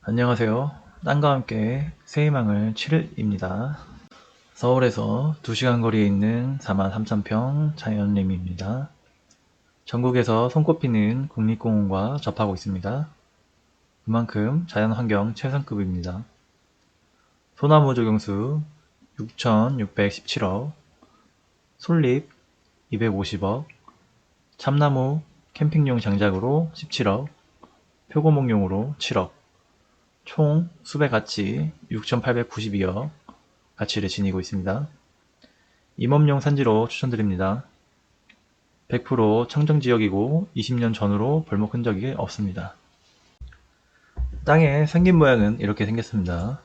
안녕하세요. 땅과 함께 새희망을 7일입니다. 서울에서 2시간 거리에 있는 43,000평 자연림입니다. 전국에서 손꼽히는 국립공원과 접하고 있습니다. 그만큼 자연환경 최상급입니다. 소나무 조경수 6,617억, 솔잎 250억, 참나무 캠핑용 장작으로 17억, 표고목용으로 7억, 총 수배 가치 6,892억 가치를 지니고 있습니다. 임업용 산지로 추천드립니다. 100% 청정지역이고 20년 전후로 벌목 흔적이 없습니다. 땅의 생긴 모양은 이렇게 생겼습니다.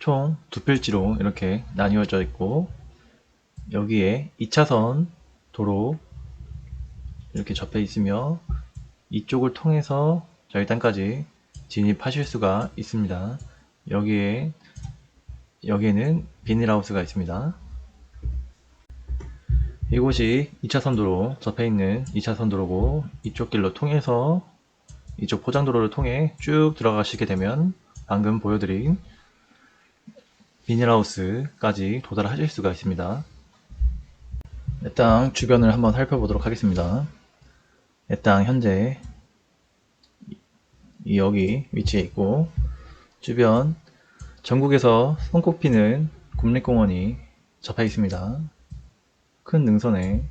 총 두 필지로 이렇게 나뉘어져 있고 여기에 2차선 도로 이렇게 접해 있으며 이쪽을 통해서 저희 땅까지 진입하실 수가 있습니다. 여기에는 비닐하우스가 있습니다. 이곳이 2차선 도로 접해 있는 2차선 도로고 이쪽 길로 통해서 이쪽 포장도로를 통해 쭉 들어가시게 되면 방금 보여드린 비닐하우스까지 도달하실 수가 있습니다. 내 땅 주변을 한번 살펴보도록 하겠습니다. 내 땅 현재 여기 위치해 있고 주변 전국에서 손꼽히는 국립공원이 접해 있습니다. 큰 능선에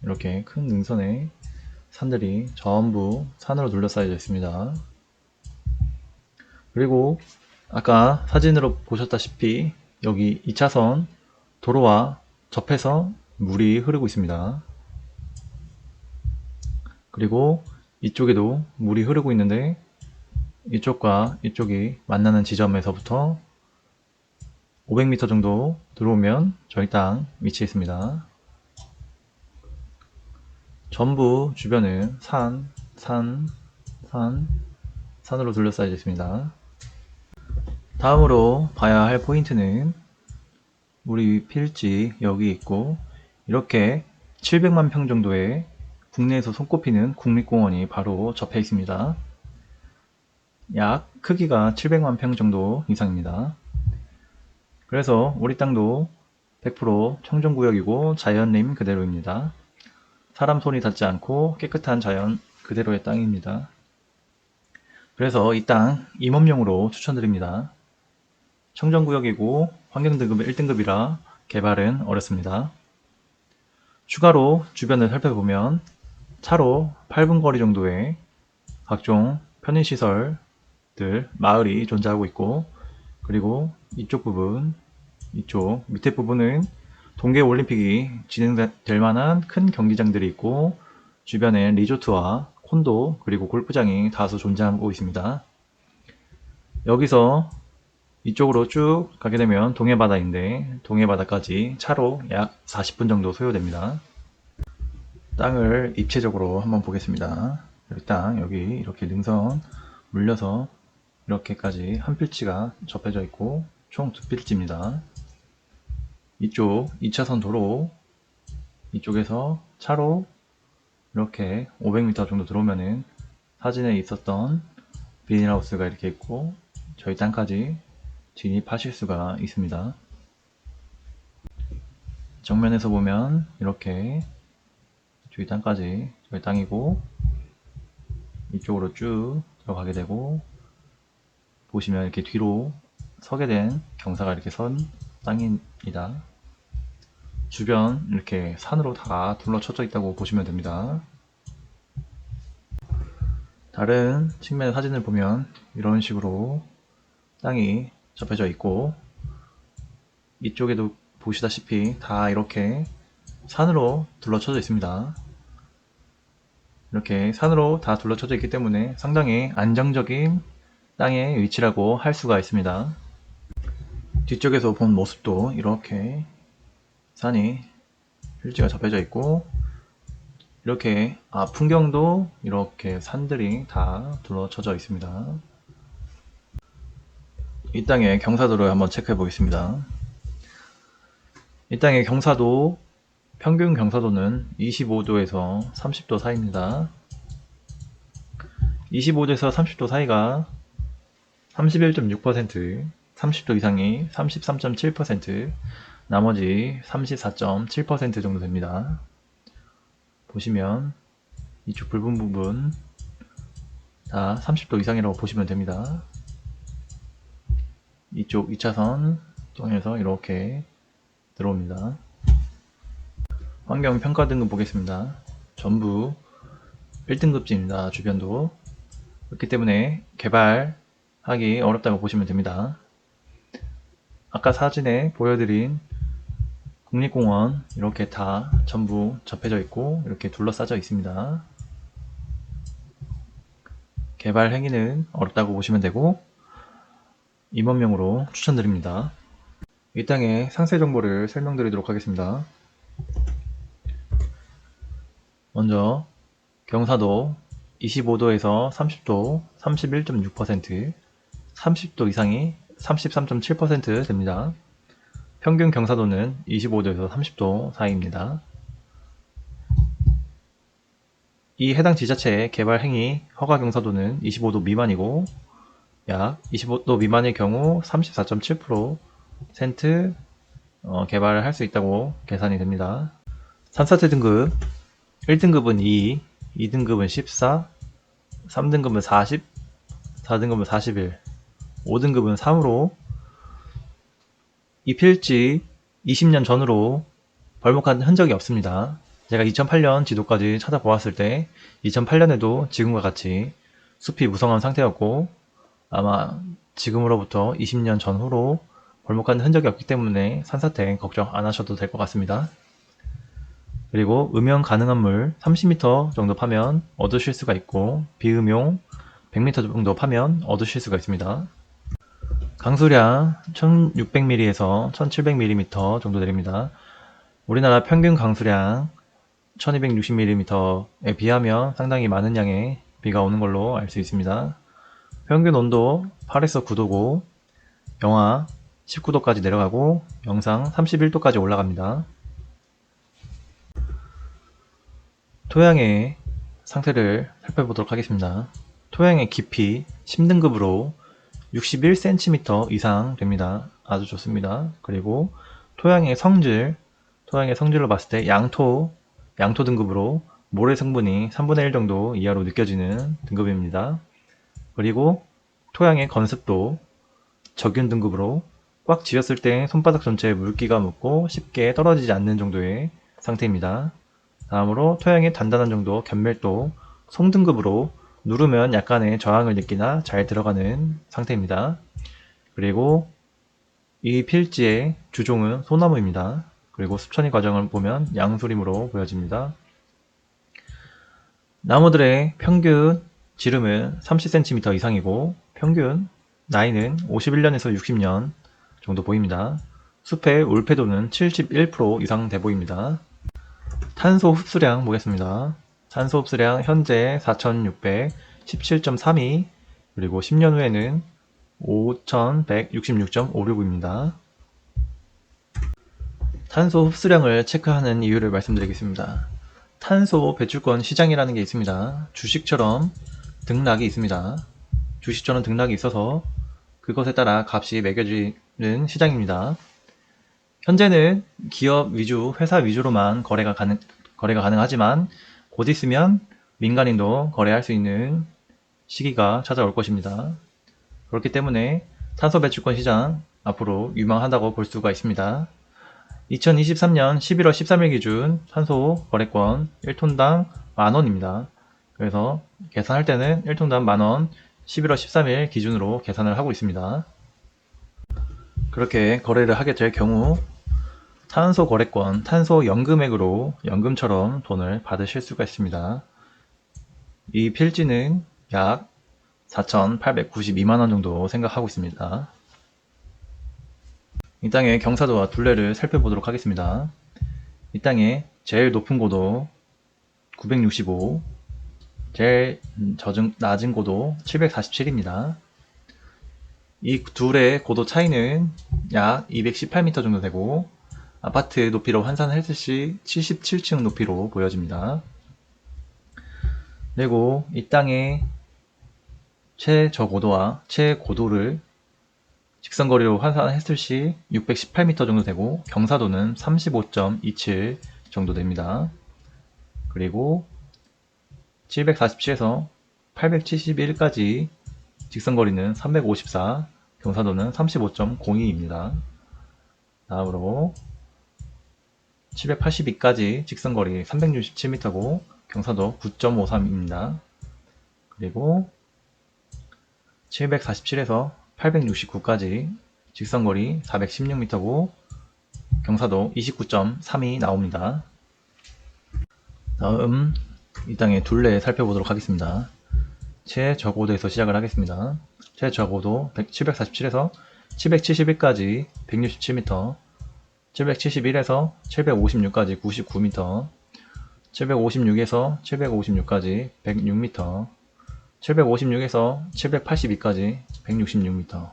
이렇게 큰 능선에 산들이 전부 산으로 둘러싸여져 있습니다. 그리고 아까 사진으로 보셨다시피 여기 2차선 도로와 접해서 물이 흐르고 있습니다. 그리고 이쪽에도 물이 흐르고 있는데 이쪽과 이쪽이 만나는 지점에서부터 500m 정도 들어오면 저희 땅 위치해 있습니다. 전부 주변은 산으로 둘러싸여져 있습니다. 다음으로 봐야 할 포인트는 우리 필지 여기 있고 이렇게 700만 평 정도의 국내에서 손꼽히는 국립공원이 바로 접해 있습니다. 약 크기가 700만 평 정도 이상입니다. 그래서 우리 땅도 100% 청정구역이고 자연림 그대로입니다. 사람 손이 닿지 않고 깨끗한 자연 그대로의 땅입니다. 그래서 이 땅 임업용으로 추천드립니다. 청정구역이고 환경등급 1등급이라 개발은 어렵습니다. 추가로 주변을 살펴보면 차로 8분 거리 정도의 각종 편의시설들, 마을이 존재하고 있고 그리고 이쪽 부분, 이쪽 밑에 부분은 동계올림픽이 진행될 만한 큰 경기장들이 있고 주변에 리조트와 콘도 그리고 골프장이 다수 존재하고 있습니다. 여기서 이쪽으로 쭉 가게 되면 동해바다인데 동해바다까지 차로 약 40분 정도 소요됩니다. 땅을 입체적으로 한번 보겠습니다. 여기 땅 여기 이렇게 능선 물려서 이렇게까지 한 필지가 접해져 있고 총 두 필지입니다. 이쪽 2차선 도로 이쪽에서 차로 이렇게 500m 정도 들어오면은 사진에 있었던 비닐하우스가 이렇게 있고 저희 땅까지 진입하실 수가 있습니다. 정면에서 보면 이렇게 저희 땅까지 저희 땅이고 이쪽으로 쭉 들어가게 되고 보시면 이렇게 뒤로 서게 된 경사가 이렇게 선 땅입니다. 주변 이렇게 산으로 다 둘러쳐져 있다고 보시면 됩니다. 다른 측면의 사진을 보면 이런 식으로 땅이 접혀져 있고 이쪽에도 보시다시피 다 이렇게 산으로 둘러쳐져 있습니다. 이렇게 산으로 다 둘러쳐져 있기 때문에 상당히 안정적인 땅의 위치라고 할 수가 있습니다. 뒤쪽에서 본 모습도 이렇게 산이 필지가 접혀져 있고 이렇게 풍경도 이렇게 산들이 다 둘러쳐져 있습니다. 이 땅의 경사도를 한번 체크해 보겠습니다. 이 땅의 경사도 평균 경사도는 25도에서 30도 사이입니다. 25도에서 30도 사이가 31.6%, 30도 이상이 33.7%, 나머지 34.7% 정도 됩니다. 보시면 이쪽 붉은 부분 다 30도 이상이라고 보시면 됩니다. 이쪽 2차선 통해서 이렇게 들어옵니다. 환경평가 등급 보겠습니다. 전부 1등급지입니다. 주변도. 그렇기 때문에 개발하기 어렵다고 보시면 됩니다. 아까 사진에 보여드린 국립공원 이렇게 다 전부 접해져 있고 이렇게 둘러싸져 있습니다. 개발 행위는 어렵다고 보시면 되고 임원명으로 추천드립니다. 이 땅의 상세 정보를 설명드리도록 하겠습니다. 먼저 경사도 25도에서 30도 31.6%, 30도 이상이 33.7% 됩니다. 평균 경사도는 25도에서 30도 사이입니다. 이 해당 지자체의 개발 행위 허가 경사도는 25도 미만이고 약 25도 미만의 경우 34.7% 개발을 할 수 있다고 계산이 됩니다. 산사태 등급 1등급은 2, 2등급은 14, 3등급은 40, 4등급은 41, 5등급은 3으로 이 필지 20년 전으로 벌목한 흔적이 없습니다. 제가 2008년 지도까지 찾아보았을 때 2008년에도 지금과 같이 숲이 무성한 상태였고 아마 지금으로부터 20년 전후로 벌목한 흔적이 없기 때문에 산사태 걱정 안 하셔도 될 것 같습니다. 그리고 음용 가능한 물 30m 정도 파면 얻으실 수가 있고 비음용 100m 정도 파면 얻으실 수가 있습니다. 강수량 1600mm에서 1700mm 정도 내립니다. 우리나라 평균 강수량 1260mm에 비하면 상당히 많은 양의 비가 오는 걸로 알 수 있습니다. 평균 온도 8에서 9도고 영하 19도까지 내려가고 영상 31도까지 올라갑니다. 토양의 상태를 살펴보도록 하겠습니다. 토양의 깊이 10등급으로 61cm 이상 됩니다. 아주 좋습니다. 그리고 토양의 성질로 봤을 때 양토 등급으로 모래 성분이 3분의 1 정도 이하로 느껴지는 등급입니다. 그리고 토양의 건습도 적윤 등급으로 꽉 쥐었을 때 손바닥 전체에 물기가 묻고 쉽게 떨어지지 않는 정도의 상태입니다. 다음으로 토양의 단단한 정도, 견밀도 송등급으로 누르면 약간의 저항을 느끼나 잘 들어가는 상태입니다. 그리고 이 필지의 주종은 소나무입니다. 그리고 습천이 과정을 보면 양수림으로 보여집니다. 나무들의 평균 지름은 30cm 이상이고 평균 나이는 51년에서 60년 정도 보입니다. 숲의 울패도는 71% 이상 돼 보입니다. 탄소 흡수량 보겠습니다. 탄소 흡수량 현재 4617.32 그리고 10년 후에는 5166.56입니다. 탄소 흡수량을 체크하는 이유를 말씀드리겠습니다. 탄소 배출권 시장이라는 게 있습니다. 주식처럼 등락이 있습니다. 주식처럼 등락이 있어서 그것에 따라 값이 매겨지는 시장입니다. 현재는 기업 위주, 회사 위주로만 거래가 가능하지만 곧 있으면 민간인도 거래할 수 있는 시기가 찾아올 것입니다. 그렇기 때문에 탄소 배출권 시장 앞으로 유망하다고 볼 수가 있습니다. 2023년 11월 13일 기준 탄소 거래권 1톤당 만원입니다. 그래서 계산할 때는 1톤당 만원 11월 13일 기준으로 계산을 하고 있습니다. 그렇게 거래를 하게 될 경우 탄소 거래권, 탄소 연금액으로 연금처럼 돈을 받으실 수가 있습니다. 이 필지는 약 4,892만원 정도 생각하고 있습니다. 이 땅의 경사도와 둘레를 살펴보도록 하겠습니다. 이 땅의 제일 높은 고도 965, 제일 낮은 고도 747입니다. 이 둘의 고도 차이는 약 218m 정도 되고 아파트 높이로 환산했을 시 77층 높이로 보여집니다. 그리고 이 땅의 최저고도와 최고도를 직선거리로 환산했을 시 618m 정도 되고 경사도는 35.27 정도 됩니다. 그리고 747에서 871까지 직선거리는 354, 경사도는 35.02입니다. 다음으로 782까지 직선거리 367m고 경사도 9.53입니다. 그리고 747에서 869까지 직선거리 416m고 경사도 29.3이 나옵니다. 다음 이 땅의 둘레 살펴보도록 하겠습니다. 최저고도에서 시작을 하겠습니다. 최저고도 747에서 771까지 167m, 771에서 756까지 99m, 756에서 756까지 106m, 756에서 782까지 166m,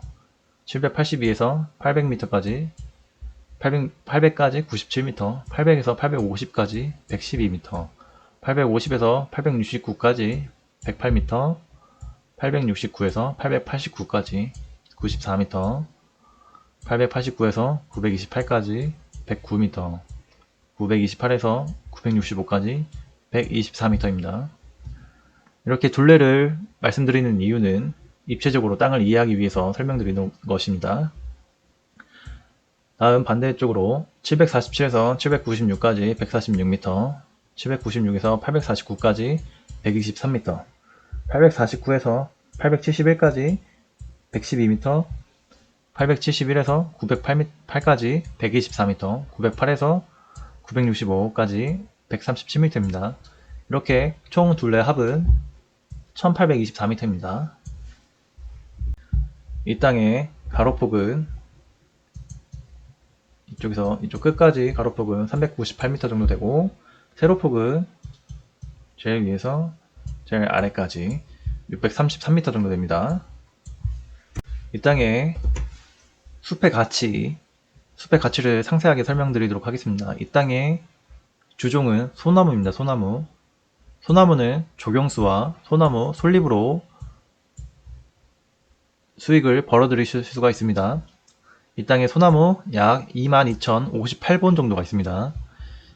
782에서 800m까지 800까지 97m, 800에서 850까지 112m, 850에서 869까지 108m, 869에서 889까지 94m, 889에서 928까지 109m, 928에서 965까지 124m입니다. 이렇게 둘레를 말씀드리는 이유는 입체적으로 땅을 이해하기 위해서 설명드리는 것입니다. 다음 반대쪽으로 747에서 796까지 146m, 796에서 849까지 123m, 849에서 871까지 112m, 871에서 908까지 124m, 908에서 965까지 137m입니다. 이렇게 총 둘레 합은 1824m입니다. 이 땅의 가로폭은 이쪽에서 이쪽 끝까지 가로폭은 398m 정도 되고 세로폭은 제일 위에서 제일 아래까지 633m 정도 됩니다. 이 땅의 숲의 가치를 상세하게 설명드리도록 하겠습니다. 이 땅의 주종은 소나무입니다. 소나무는 조경수와 소나무 솔잎으로 수익을 벌어들이실 수가 있습니다. 이 땅에 소나무 약 22,058본 정도가 있습니다.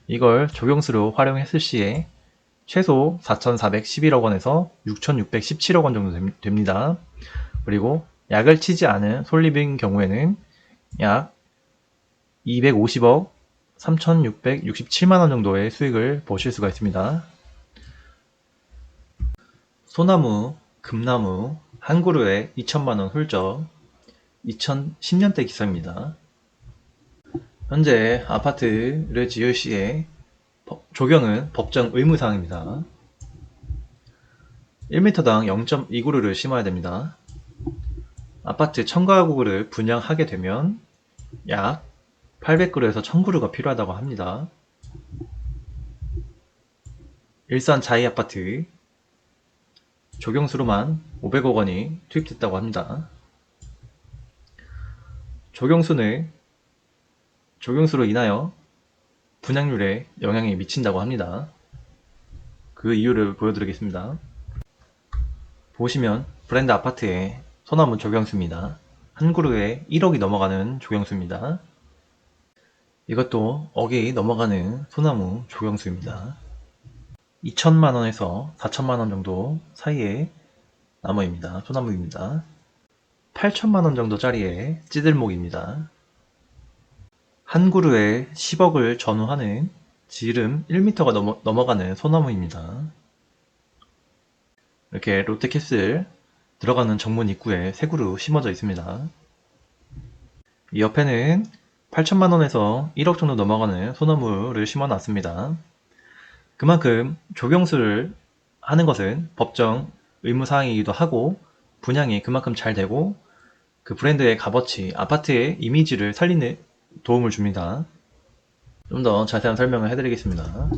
이걸 조경수로 활용했을 시에 최소 4,411억 원에서 6,617억 원 정도 됩니다. 그리고 약을 치지 않은 솔잎인 경우에는 약 250억 3,667만 원 정도의 수익을 보실 수가 있습니다. 소나무, 금나무 한 그루에 2천만 원 훌쩍 2010년대 기사입니다. 현재 아파트를 지을 시에 조경은 법정 의무사항입니다. 1m당 0.2그루를 심어야 됩니다. 아파트 1000가구를 분양하게 되면 약 800그루에서 1000그루가 필요하다고 합니다. 일산 자이아파트 조경수로만 500억 원이 투입됐다고 합니다. 조경수로 인하여 분양률에 영향이 미친다고 합니다. 그 이유를 보여드리겠습니다. 보시면 브랜드 아파트의 소나무 조경수입니다. 한 그루에 1억이 넘어가는 조경수입니다. 이것도 억이 넘어가는 소나무 조경수입니다. 2천만원에서 4천만원 정도 사이의 나무입니다. 소나무입니다. 8천만원 정도짜리의 찌들목입니다. 한 그루에 10억을 전후하는 지름 1m가 넘어가는 소나무입니다. 이렇게 롯데캐슬 들어가는 정문 입구에 세 그루 심어져 있습니다. 이 옆에는 8천만원에서 1억 정도 넘어가는 소나무를 심어 놨습니다. 그만큼 조경수를 하는 것은 법정 의무사항이기도 하고 분양이 그만큼 잘 되고 그 브랜드의 값어치, 아파트의 이미지를 살리는 도움을 줍니다. 좀 더 자세한 설명을 해드리겠습니다.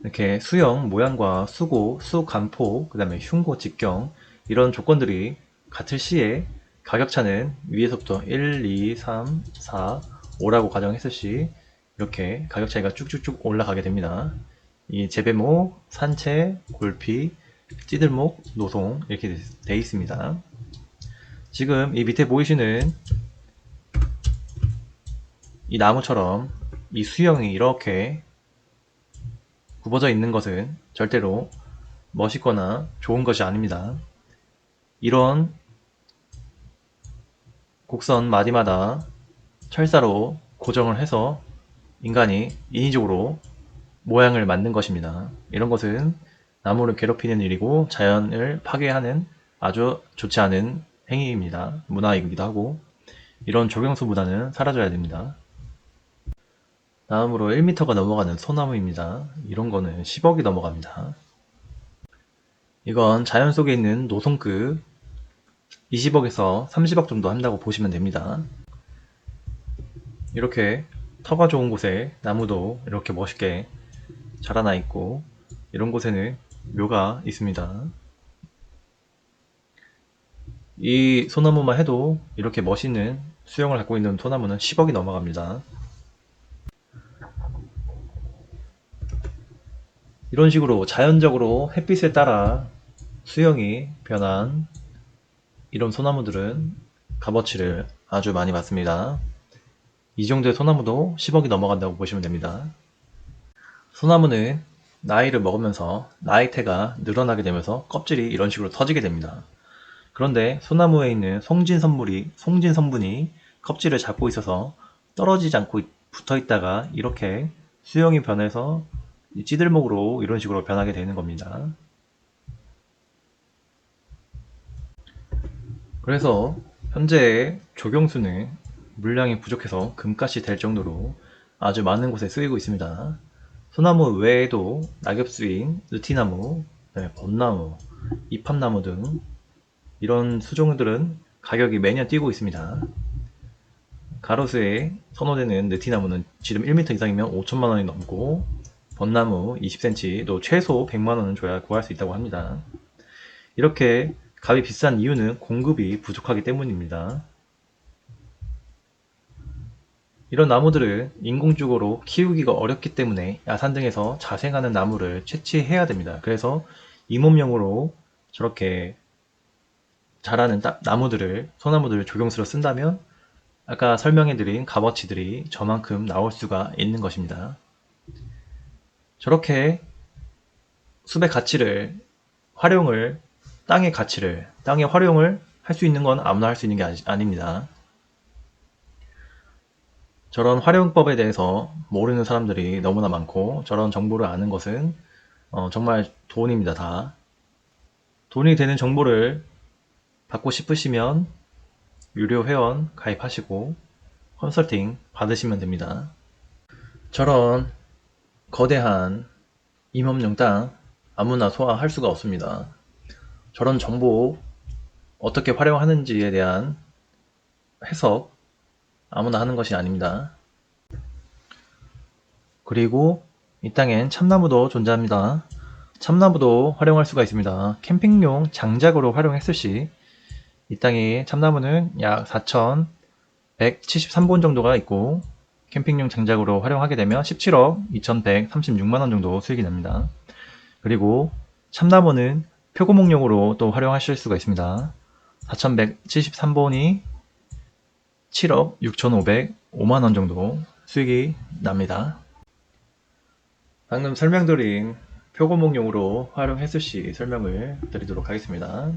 이렇게 수형, 모양과 수고, 수간포, 그 다음에 흉고, 직경 이런 조건들이 같을 시에 가격차는 위에서부터 1, 2, 3, 4, 5라고 가정했을 시 이렇게 가격 차이가 쭉쭉쭉 올라가게 됩니다. 이 재배모, 산채, 골피, 찌들목, 노송 이렇게 되어 있습니다. 지금 이 밑에 보이시는 이 나무처럼 이 수영이 이렇게 굽어져 있는 것은 절대로 멋있거나 좋은 것이 아닙니다. 이런 곡선 마디마다 철사로 고정을 해서 인간이 인위적으로 모양을 만든 것입니다. 이런 것은 나무를 괴롭히는 일이고 자연을 파괴하는 아주 좋지 않은 행위입니다. 문화이기도 하고 이런 조경수보다는 사라져야 됩니다. 다음으로 1m가 넘어가는 소나무입니다. 이런 거는 10억이 넘어갑니다. 이건 자연 속에 있는 노송급 20억에서 30억 정도 한다고 보시면 됩니다. 이렇게 터가 좋은 곳에 나무도 이렇게 멋있게 자라나 있고 이런 곳에는 묘가 있습니다. 이 소나무만 해도 이렇게 멋있는 수영을 갖고 있는 소나무는 10억이 넘어갑니다. 이런 식으로 자연적으로 햇빛에 따라 수영이 변한 이런 소나무들은 값어치를 아주 많이 받습니다. 이 정도의 소나무도 10억이 넘어간다고 보시면 됩니다. 소나무는 나이를 먹으면서 나이테가 늘어나게 되면서 껍질이 이런 식으로 터지게 됩니다. 그런데 소나무에 있는 송진성분이 껍질을 잡고 있어서 떨어지지 않고 붙어 있다가 이렇게 수영이 변해서 찌들목으로 이런 식으로 변하게 되는 겁니다. 그래서 현재 조경수는 물량이 부족해서 금값이 될 정도로 아주 많은 곳에 쓰이고 있습니다. 소나무 외에도 낙엽수인 느티나무, 벚나무, 이팝나무 등 이런 수종들은 가격이 매년 뛰고 있습니다. 가로수에 선호되는 느티나무는 지름 1m 이상이면 5천만원이 넘고 벚나무 20cm도 최소 100만원은 줘야 구할 수 있다고 합니다. 이렇게 값이 비싼 이유는 공급이 부족하기 때문입니다. 이런 나무들은 인공적으로 키우기가 어렵기 때문에 야산 등에서 자생하는 나무를 채취해야 됩니다. 그래서 임업용으로 저렇게 자라는 소나무들을 조경수로 쓴다면 아까 설명해드린 값어치들이 저만큼 나올 수가 있는 것입니다. 저렇게 숲의 가치를 땅의 활용을 할 수 있는 건 아무나 할 수 있는 게 아닙니다. 저런 활용법에 대해서 모르는 사람들이 너무나 많고 저런 정보를 아는 것은 정말 돈입니다. 다. 돈이 되는 정보를 받고 싶으시면 유료 회원 가입하시고 컨설팅 받으시면 됩니다. 저런 거대한 임업용 땅 아무나 소화할 수가 없습니다. 저런 정보 어떻게 활용하는지에 대한 해석 아무나 하는 것이 아닙니다. 그리고 이 땅엔 참나무도 존재합니다. 참나무도 활용할 수가 있습니다. 캠핑용 장작으로 활용했을 시 이 땅의 참나무는 약 4,173본 정도가 있고 캠핑용 장작으로 활용하게 되면 17억 2,136만원 정도 수익이 납니다. 그리고 참나무는 표고목용으로 또 활용하실 수가 있습니다. 4,173본이 7억 6,505만원 정도 수익이 납니다. 방금 설명드린 표고목용으로 활용했을 시 설명을 드리도록 하겠습니다.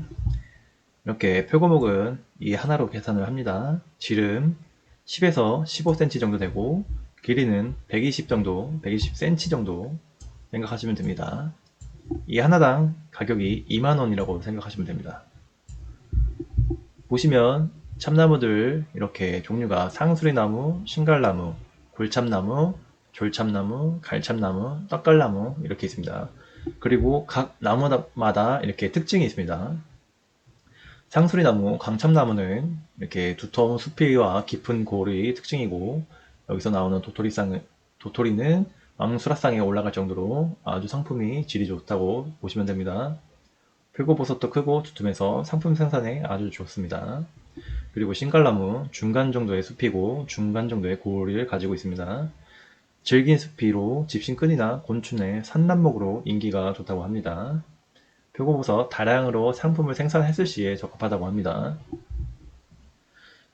이렇게 표고목은 이 하나로 계산을 합니다. 지름 10에서 15cm 정도 되고 길이는 120cm 정도 생각하시면 됩니다. 이 하나당 가격이 2만원이라고 생각하시면 됩니다. 보시면 참나무들 이렇게 종류가 상수리나무, 신갈나무, 골참나무, 졸참나무, 갈참나무, 떡갈나무 이렇게 있습니다. 그리고 각 나무마다 이렇게 특징이 있습니다. 상수리나무, 강참나무는 이렇게 두터운 수피와 깊은 골이 특징이고 여기서 나오는 도토리는 왕수라상에 올라갈 정도로 아주 상품이 질이 좋다고 보시면 됩니다. 표고버섯도 크고 두툼해서 상품 생산에 아주 좋습니다. 그리고 신갈나무 중간 정도의 숲이고 중간 정도의 골을 가지고 있습니다. 질긴 숲이로 집신끈이나 곤충의 산란목으로 인기가 좋다고 합니다. 표고버섯 다량으로 상품을 생산했을 시에 적합하다고 합니다.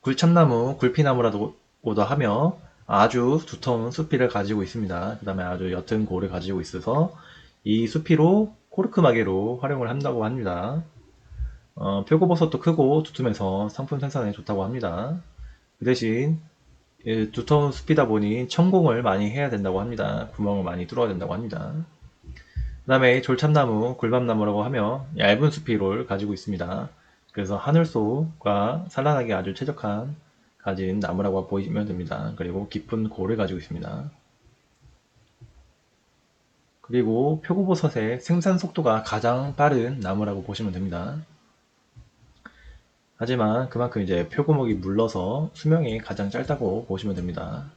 굴참나무, 굴피나무라고도 하며 아주 두터운 수피를 가지고 있습니다. 그 다음에 아주 옅은 골을 가지고 있어서 이 수피로 코르크마개로 활용을 한다고 합니다. 표고버섯도 크고 두툼해서 상품 생산에 좋다고 합니다. 그 대신 두터운 숲이다 보니 천공을 많이 해야 된다고 합니다. 구멍을 많이 뚫어야 된다고 합니다. 그 다음에 졸참나무, 굴밤나무라고 하며 얇은 수피를 가지고 있습니다. 그래서 하늘소가 산란하기 아주 최적한 가진 나무라고 보시면 됩니다. 그리고 깊은 골을 가지고 있습니다. 그리고 표고버섯의 생산 속도가 가장 빠른 나무라고 보시면 됩니다. 하지만 그만큼 이제 표고목이 물러서 수명이 가장 짧다고 보시면 됩니다.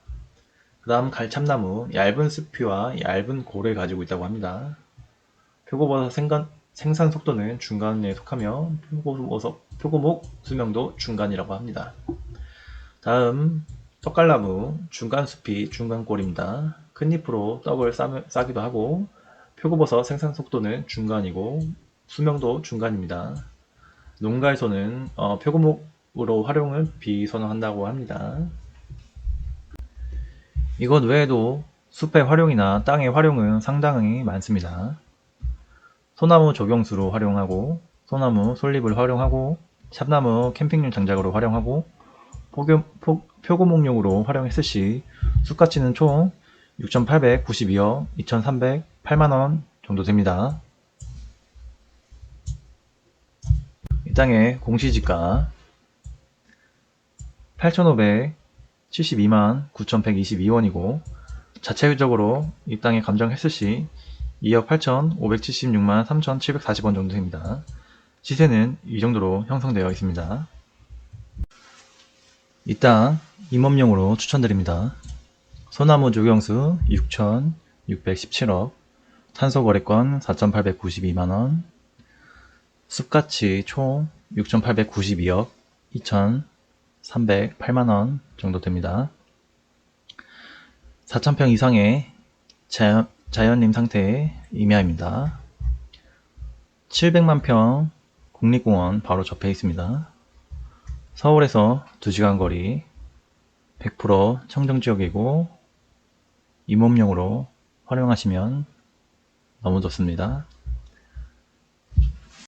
그 다음 갈참나무, 얇은 숲이와 얇은 골을 가지고 있다고 합니다. 표고버섯 생산 속도는 중간에 속하며 표고목 수명도 중간이라고 합니다. 다음 떡갈나무, 중간숲이 중간골입니다. 큰 잎으로 떡을 싸기도 하고 표고버섯 생산 속도는 중간이고 수명도 중간입니다. 농가에서는 표고목으로 활용을 비선호한다고 합니다. 이것 외에도 숲의 활용이나 땅의 활용은 상당히 많습니다. 소나무 조경수로 활용하고 소나무 솔잎을 활용하고 샵나무 캠핑용 장작으로 활용하고 표고목용으로 활용했을 시 숲가치는 총 6,892억 2,308만원 정도 됩니다. 이 땅의 공시지가 8,572만 9,122원이고 자체적으로 이 땅에 감정했을 시 2억 8,576만 3,740원 정도 됩니다. 시세는 이 정도로 형성되어 있습니다. 이 땅 임업용으로 추천드립니다. 소나무 조경수 6,617억, 탄소거래권 4,892만원, 숲가치 총 6,892억 2,308만원 정도 됩니다. 4,000평 이상의 자연림 상태의 임야입니다. 700만 평 국립공원 바로 접해 있습니다. 서울에서 2시간 거리, 100% 청정지역이고 임업용으로 활용하시면 너무 좋습니다.